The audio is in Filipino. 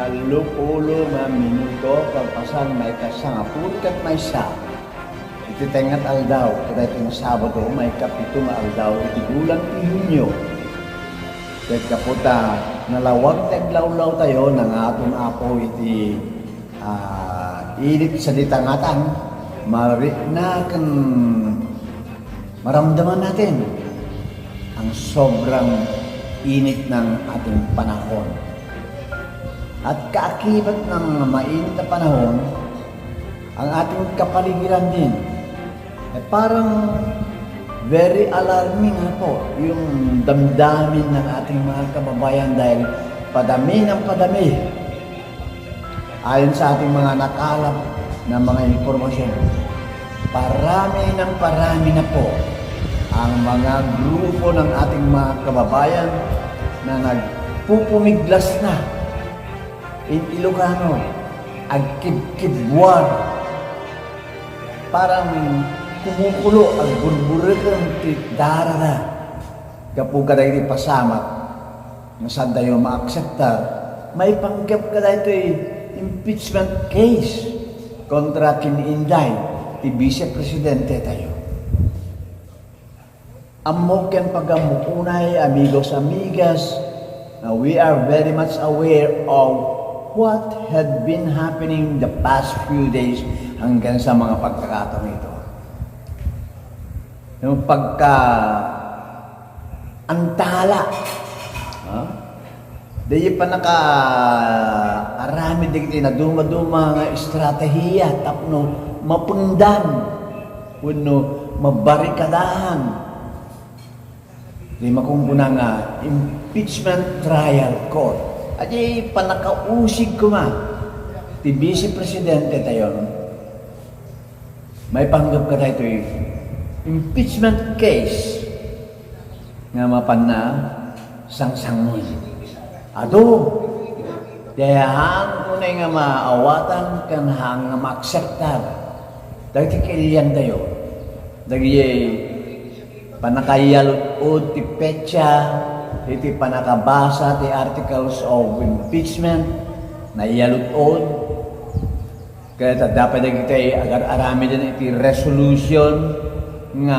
Talupulo nga minuto pagpasan may kasangapul kat may sa. Iti tengat aldaw, kada iti nga Sabado, may kapito nga aldaw, iti gulang ti Hunyo. Kat kaputa, nalawag taglawlaw tayo ng atong apo iti init sa ditangatan, na maramdaman natin ang sobrang init ng ating panahon. At kaakibat ng mainit na panahon, ang ating kapaligiran din, parang very alarming po yung damdamin ng ating mga kababayan dahil padami ng padami. Ayon sa ating mga nakalap na mga impormasyon, parami na po ang mga grupo ng ating mga kababayan na nagpupumiglas na in Ilocano, agkid-kidbuan, parang kumukulo ang burburikang dara na kapag kada iti pasamat na saan tayo ma-akseptar, may panggap kada ito impeachment case kontra Kininday, ti Vice Presidente tayo. Amok pagamukunay, amigos, amigas, we are very much aware of what had been happening the past few days hanggang sa mga pagkakataon ito. Yung antala, dahil pa arami digiti na duma-duma nga estratehiya tapno mapundan kuno mabarikadahan di makumpuna nga impeachment trial court. Adi panakausig ko nga, ti Vice Presidente tayo, may panggap ka tayo impeachment case nga mapan na sangsangon. Ado, dayahan ko na nga maawatan kan hang nga maakseptar. Dagi kailan tayo, dagi panakayalot ti petsa, iti panakabasa ti articles of impeachment na iyalutod. Kaya dapat na kita agar-arami din iti resolution nga